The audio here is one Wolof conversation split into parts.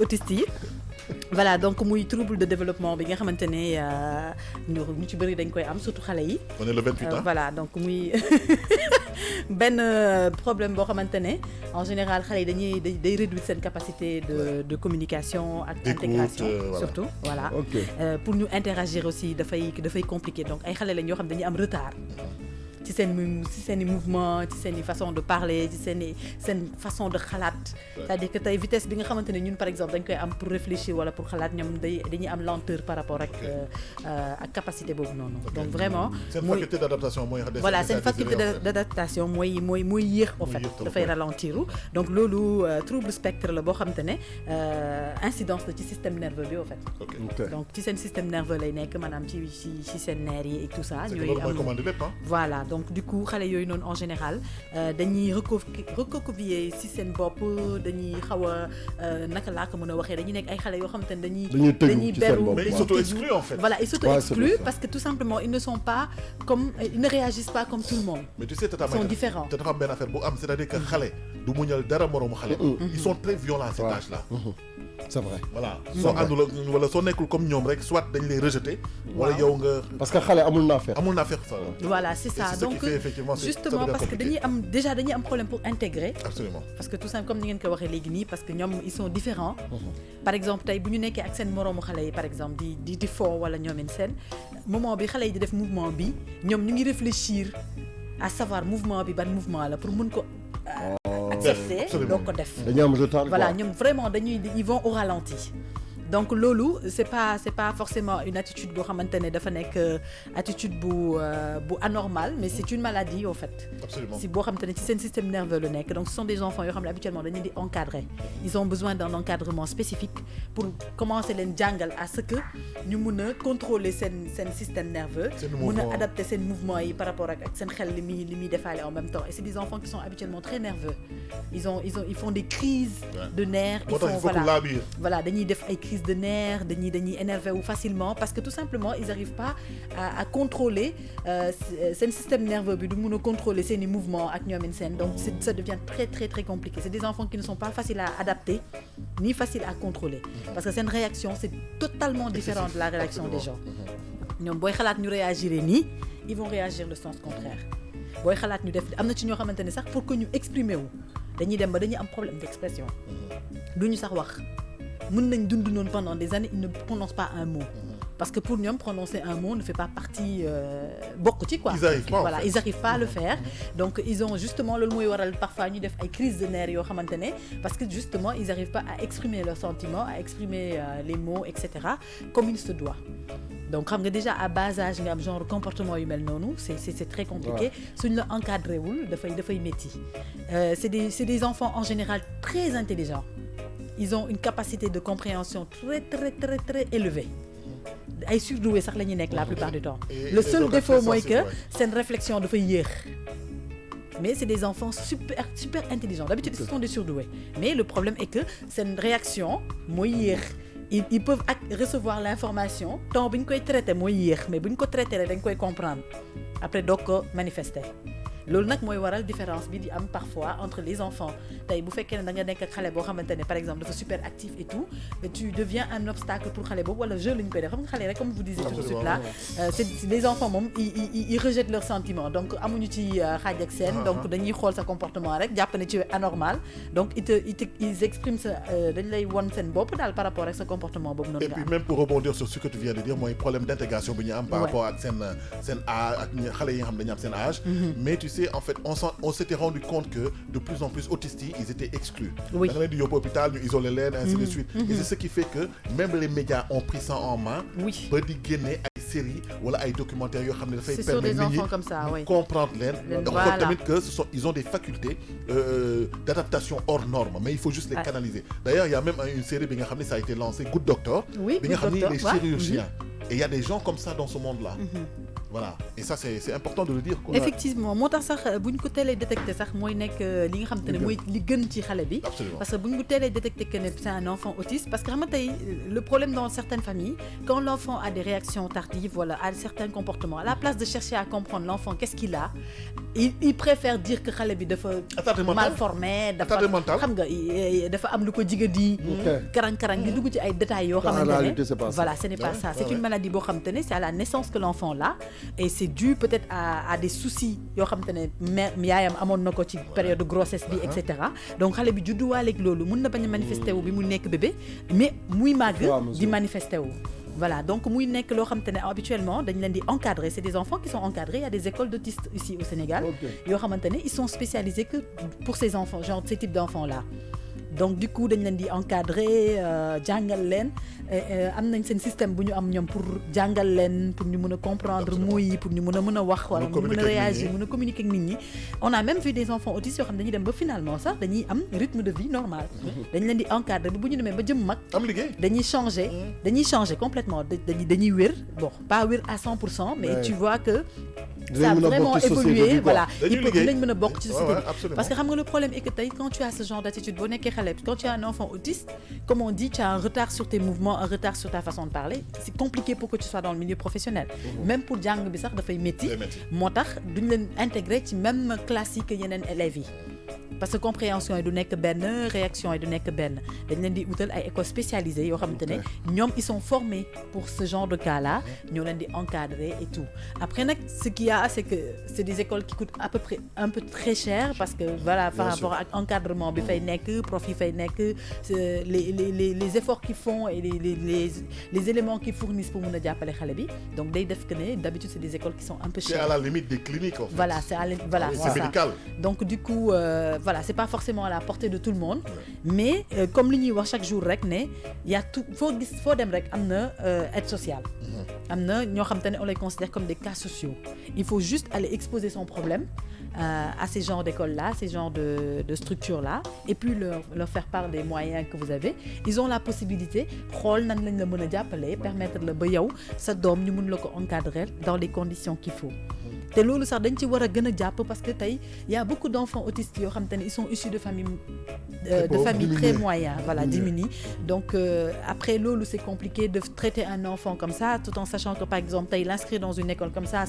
autistes yi voilà donc muy trouble de développement bi nga xamante ne ñu ci bëri dañ koy am surtout xale yi. on est le 28 ans voilà donc muy benn problème boo xamante ne en général xale yi day réduire seen capacité de communication ak intégration surtout voilà pour ñu interagir aussi dafay compliqué donc ay xale lañ yoo xam dañuy am retard ci seen i mouvement ci seen i façon de parler ci seen façon de xalaat c'est-à-dire que tey vitesse bi nga xamante ne ñun par exemple dañ koy am pour réfléchir wala pour xalaat ñoom dañuy am lenteur par rapport ak capacité boobu noonu donc vraiment seen faculté d'adaptation mooy voilà seen faculté d'adaptation mooy yéex en fait dafay ralentir donc loolu trouble spectre la boo xamante ne incidence la ci système nerveux bi en fait donc ci seen système nerveux lay nekk maanaam ci seen nerfs yi et tout ça ñooy am voilà donc du coup xale yooyu noonu en général dañuy recoqueviller ci seen bopp dañuy xaw a naka laa ko mën a waxee dañuy nekk ay xale yoo xamante ne dañuy beru mais ils s'auto-excluent en fait voilà ils s'auto-excluent parce que tout simplement ils ne réagissent pas comme tout le monde mais tu sais ils sont différents te dafa am benn affaire bu am c'est-à-dire que xale du muñal dara moroomu xale ils sont très violents à cet âge là c'est vrai voilà soo àndul wala soo nekkul comme ñoom rek soit dañ lay rejeter wala yow nga parce que xale amul naa faire ça voilà c'est ça donc justement parce que dañuy am problème pour intégrer absolument parce que tout simplement comme ni ngeen ko waxee léegi nii parce que ñoom ils sont différents par exemple tey bu ñu nekkee ak seen moroomu xale yi par exemple di fo wala ñoomin seen moment bi xale yi di def mouvement bi ñoom ñu ngi réfléchir à savoir mouvement bi ban mouvement la pour mun ko accepter doo ko def voilà ñoom vraiment ils vont au ralenti donc loolu c'est pas forcément une attitude boo xamante ne dafa nekk attitude bu anormale mais c'est une maladie en fait absolument si boo xamante ne ci seen système nerveux la nekk donc ce sont des enfants yoo xam ne habituellement dañu di encadrer ils ont besoin d'un encadrement spécifique pour commencer leen jàngal à ce que ñu mun a contrôler seen système nerveux mun a adapter seen mouvement yi par rapport ak seen xel li muy defaale en même temps et c'est des enfants qui sont habituellement très nerveux ils font des crises de nerfs ils font voilà dañuy def ay crises de nerfs dañuy énervé wu facilement parce que tout simplement ils arrivent pas à contrôler seen système nerveux bi du mun a contrôler seeni mouvements ak ñoomin seen donc ça devient très très très compliqué c'est des enfants qui ne sont pas faciles à adapter ni faciles à contrôler parce que seen réaction c'est totalement différent de la réaction des gens ñoom booy xalaat ñu réagir nii ils vont réagir le sens contraire booy xalaat ñu def am na ci ñoo xamante ne sax pour que ñu exprimer wu dañuy dem ba dañuy am problème d'expression duñu sax wax mën nañ dund noonu pendant des années ils ne prononcent pas un mot parce que pour ñoom prononcer un mot ne fait pas partie bokk ci quoi ils arrivent pas à le faire donc ils ont justement loolu mooy waral parfois ñu def ay crises de nerfs yoo xamante ne parce que justement ils arrivent pas à exprimer leurs sentiments à exprimer les mots etc comme il se doit donc xam nga déjà à bas âge nga am genre comportement yu mel noonu c'est très compliqué suñ la encadré wul dafay métti c'est des enfants en général très intelligents ils ont une capacité de compréhension très très très très élevée ay surdoués sax la ñuy nekk la plupart du temps le seul défaut mooy que seen réflexion dafay yéex mais c'est des enfants super intelligents d'habitude ce sont des surdoués mais le problème est que seen réaction mooy yéex ils peuvent recevoir l'information temps bi ñu koy traiter mooy yéex mais bu ñu ko traiter rek dañ koy comprendre après doog ko manifester loolu nag mooy waral différence bi di am parfois entre les enfants tey bu fekkee ne da nga nekk ak xale boo xamante ne par exemple dafa super actif et tout et tu deviens un obstacle pour xale boobu wala jeu la ñu koy def xam nga xale rek comme vous disiez tout de suite là c'est les enfants moom ils rejettent leurs sentiments donc amuñu ci xaaj ak seen donc dañuy xool sa comportement rek jàpp ne ci anormal donc ils expriment sa dañ lay won seen bopp daal par rapport ak sa comportement boobu noonu. Et puis même pour rebondir sur ce que tu viens de dire mooy problème d'intégration bi ñu am par rapport ak seen âge ak xale yi nga xam dañu am seen âge mais tu sais en fait on s'était rendu compte que de plus en plus autistes ils étaient exclus da nga leen di yóbbu hôpital ñu isolé leen ainsi de suite et c'est ce qui fait que même les médias ont pris ça en main ba di génne ay séries wala ay documentaires yoo xam ne dafay permettre nit ñi comprendre leen xool tamit que ils ont des facultés d'adaptation hors normes mais il faut juste les canaliser d'ailleurs il y a même une série bi nga xam ne ça a été lancé Good Doctor bi nga xam ne les chirurgiens et il y a des gens comme ça dans ce monde-là Voilà, et ça c'est important de le dire quoi. Effectivement moo tax sax bu ñu ko teelee détecté sax mooy nekk li nga xam te ne mooy li gën ci xale bi. Absolument. Parce que bu ñu ko teelee détecté que ne c'est un enfant autiste parce que xam nga tey le problème dans certaines familles quand l'enfant a des réactions tardives voilà a certains comportements à la place de chercher à comprendre l'enfant qu'est-ce qu'il a il préfère dire que xale bi dafa mal formé dafa xam nga dafa am lu ko jigadi karang-karang di dugg ci ay détails yoo xamante ne voilà ce n'est pas ça c'est une maladie boo xamante ne c'est à la naissance que l'enfant l'a et c'est dû peut-être à des soucis yoo xamante ne yaayam amoon na ko ci période de grossesse bi et cetera donc xale bi judduwaaleeg loolu mun na bañ a manifester wu bi mu nekk bébé mais muy màgg di manifester wu voilà donc muy nekk loo xamante ne habituellement dañ leen di encadrer c'est des enfants qui sont encadrés il y a des écoles d'autistes ici au Sénégal yoo xamante ne ils sont spécialisés que pour ces enfants genre ces types d'enfants là donc du coup dañ leen di encadrer jàngal leen am nañ seen système bu ñu am ñoom pour jàngal leen pour ñu mën a comprendre mots yi pour ñu mën a wax wala ñu mën a réagir mën a communiquer ak nit ñi on a même vu des enfants autistes yoo xam ne dañuy dem ba finalement sax dañuy am rythme de vie normal dañ leen di encadrer bu ñu demee ba jëm mag am liggéey dañuy changer complètement dañuy wér bon pas wér à 100% mais tu vois que ça a vraiment évolué voilà dinañ mën a bokk ci société bi parce que xam nga le problème est que tey quand tu as ce genre d'attitude boo nekkee xale quand tu as un enfant autiste comme on dit tu as un retard sur tes mouvements un retard sur ta façon de parler c'est compliqué pour que tu sois dans le milieu professionnel même pour jàng bi sax dafay métti moo tax duñ leen intégrer ci même classe yi que yeneen élèves yi parce que compréhension yi du nekk benn réaction yi du nekk benn dañ leen di utal ay écoles spécialisées yoo xamante ne ñoom ils sont formés pour ce genre de cas là ñoo leen di encadrer et tout après nag ce qu'il y a c'est que c'est des écoles qui coûtent à peu près un peu très cher parce que voilà par rapport ak encadrement bi fay nekk prof yi fay nekk les efforts qu'ils font et les éléments qu'ils fournissent pour mën a jàppale xale bi donc day def que ne d'habitude c'est des écoles qui sont un peu chères. C'est à la limite des cliniques en fait. Voilà c'est médical. Donc du coup voilà c'est pas forcément à la portée de tout le monde mais comme li ñuy wax chaque jour rek ne y a tout foo dem rek am na aide sociale am na ñoo xam te ne on les considère comme des cas sociaux il faut juste aller exposer son problème à ces genres d'écoles-là, ces genres de structures-là, et puis leur faire part des moyens que vous avez. Ils ont la possibilité, permettre le bayaw, sa dom ñu mën la ko encadrer dans les conditions qu'il faut. te loolu sax dañ ci war a gën a jàpp parce que tey y a beaucoup d'enfants autistes yoo xam te ne ils sont issus de familles très moyennes voilà démunis donc après loolu c'est compliqué de traiter un enfant comme ça tout en sachant que par exemple tey l'inscrire dans une école comme ça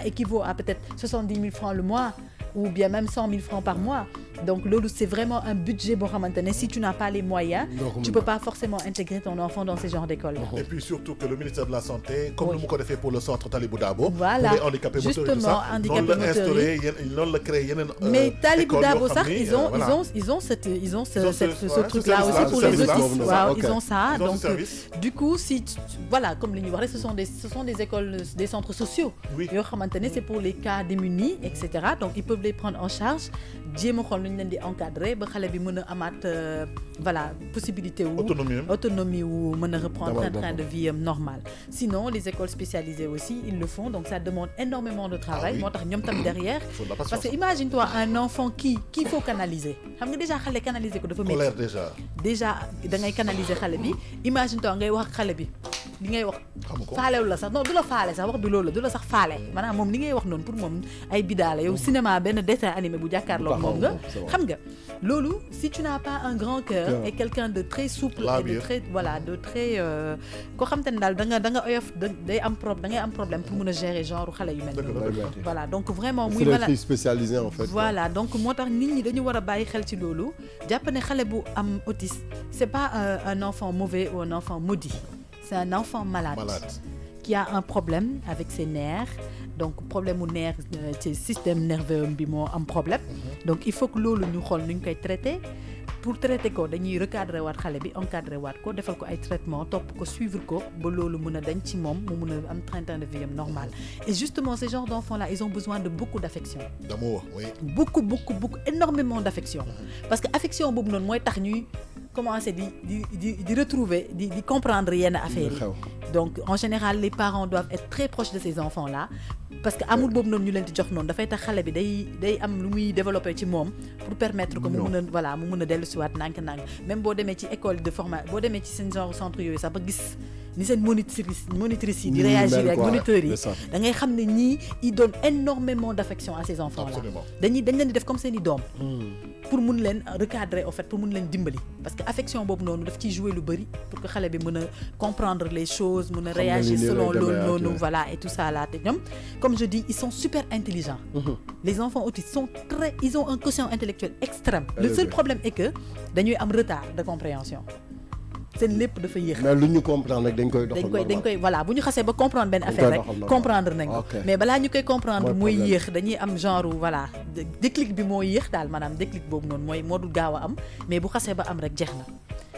équivaut à peut-être 70 000 francs le mois ou bien même 100 000 francs par mois donc loolu c'est vraiment un budget boo xamante ne si tu n'as pas les moyens tu peux pas forcément intégrer ton enfant dans ces genres d'écoles et puis surtout que le ministère de la santé comme nu mu ko defee pour le centre Talibou Dabo voilà pour les handicapés justement handicapés motorisés noonu la créé yeneen mais Talibou Dabo sax ils ont ce truc là aussi pour les autistes waaw ils ont ça donc du coup si voilà comme li ñuy wax rek ce sont des écoles des centres sociaux yoo xamante ne c'est pour les cas démunis etc donc ils peuvent les prendre en charge jéem a xool nu ñu leen di encadrer ba xale bi mën a amaat voilà possibilité wu autonomie wu mën a reprendre un train de vie normal sinon les écoles spécialisées aussi ils le font donc ça demande énormément de travail moo tax ñoom tam derrière parce que imagine-toi un enfant qu'il faut canaliser xam nga déjà xale canaliser ko dafa métti déjà da ngay canaliser xale bi imagine-toi ngay wax ak xale bi li ngay wax faalewu la sax non du la faale sax wax bi loolu la du la sax faale maanaam moom li ngay wax noonu pour moom ay bidaala yow cinéma benn dessin animé bu jàkkaarloo moom nga xam nga loolu si tu n'as pas un grand cœur et quelqu'un de très souple et de très voilà de très koo xam te ne daal da nga oyof da ngay am problème pour mën a gérer genre xale yu mel voilà donc vraiment muy malade spécialisé en fait voilà donc moo tax nit ñi dañu war a bàyyi xel ci loolu jàpp ne xale bu am autisme c'est pas un enfant mauvais ou un enfant maudit c'est un enfant malade qui a un problème avec ses nerfs donc problème mu nerf ci système nerveux bi moo am problème donc il faut que loolu ñu xool nu ñu koy traiter pour traiter ko dañuy recadrer waat xale bi encadrer waat ko defal ko ay traitement topp ko suivre ko ba loolu mën a dañ ci moom mu mën a am train de vie normal et justement ces genres d'enfants là ils ont besoin de beaucoup d'affection d'amour oui beaucoup énormément d'affection parce que affection boobu noonu mooy tax ñuy commencer di retrouver di comprendre yenn affaires yi donc en général les parents doivent être très proches de ces enfants là parce que amour boobu noonu ñu leen di jox noonu dafay tax xale bi day am lu muy développer ci moom pour permettre que mu mën a dellu si waat nànk-nànk même boo demee ci école de formation boo demee ci seen genre centre yooyu sax ba gis ni seen monitrice yi di réagir ak moniteurs yi da ngay xam ne ñii ils donnent énormément d'affection à ces enfants là dañ leen di def comme seen i doom pour mun leen recadrer au fait pour mun leen dimbali parce que affection boobu noonu daf ciy jouer lu bëri pour que xale bi mën a comprendre les choses mën a réagir selon loolu noonu voilà et tout ça là te ñoom comme je dis ils sont super intelligents les enfants autistes sont ils ont un quotient intellectuel extrême le seul problème est que dañuy am retard de compréhension seen lépp dafa yéex. mais lu ñu comprendre rek dañ koy doxal dañ koy voilà bu ñu xasee ba comprendre benn affaire rek comprendre nañ ko mais balaa ñu koy comprendre mooy yéex dañuy am genre voilà déclic bi moo yéex daal maanaam déclic boobu noonu mooy moo dul gaaw a am mais bu xasee ba am rek jeex na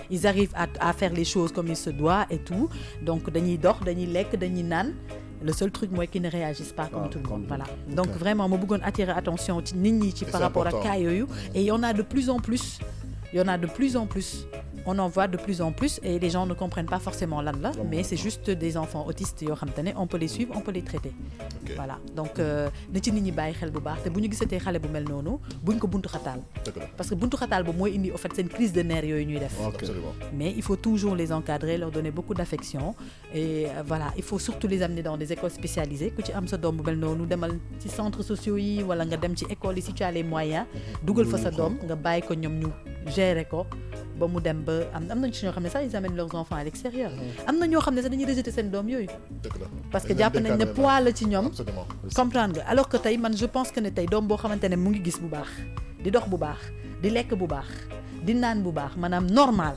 ils arrivent à faire les choses comme il se doit et tout donc dañuy dox dañuy lekk dañuy naan le seul truc mooy qu'ils ne réagissent pas comme tout le monde voilà donc vraiment ma bëggoon attirer attention ci nit ñi ci par rapport ak cas yooyu et il y en a de plus en plus on en voit de plus en plus et les gens ne comprennent pas forcément lan la mais c'est juste des enfants autistes yoo xam te ne on peut les suivre on peut les traiter voilà donc na ci nit ñi bàyyi xel bu baax te bu ñu gisatee xale bu mel noonu buñ ko buntu xataal parce que buntu xataal boobu mooy indi au fait seen crise de nerfs yooyu ñuy def mais il faut toujours les encadrer leur donner beaucoup d'affection et voilà il faut surtout les amener dans des écoles spécialisées ku ci am sa doom bu mel noonu demal ci centres sociaux yi wala nga dem ci écoles yi si tu as les moyens dugal fa sa doom nga bàyyi ko ñoom ñu gérer ko ba mu dem ba am nañ ci ñoo xam ne sax ils amènent leurs enfants à l'extérieur am na ñoo xam ne sax dañuy rejeter seen doom yooyu parce que jàpp nañ ne poids la ci ñoom comprendre nga alors que tey man je pense que ne tey doom boo xamante ne mu ngi gis bu baax di dox bu baax di lekk bu baax di naan bu baax maanaam normal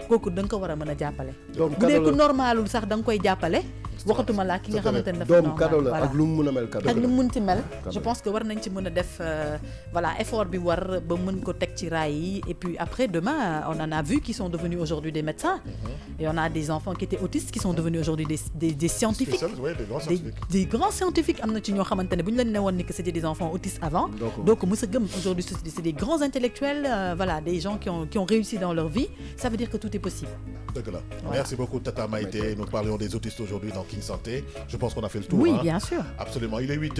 kooku da nga ko war a mën a jàppale bu dee ku normalul sax da nga koy jàppale waxatuma laa ki nga xamante ne dafa normal ak lu mu mën a mel ak lu mu mën ci mel je pense que war nañ ci mën a def voilà effort bi war ba mën ko teg ci raay yi et puis après demain on en a vu qui sont devenus aujourd'hui des médecins et on a des enfants qui étaient autistes qui sont devenus aujourd'hui des scientifiques des grands scientifiques am na ci ñoo xamante ne bu ñu leen ne woon ni que c'était des enfants autistes avant donc mës a gëm aujourd'hui c'est des grands intellectuels voilà des gens qui ont réussi dans leur vie ça veut dire que tout est possible. Voilà. Merci beaucoup Tata Maïté, nous parlions des autistes aujourd'hui dans King Santé. Je pense qu'on a fait le tour. Oui, bien sûr. Absolument, il est 8h.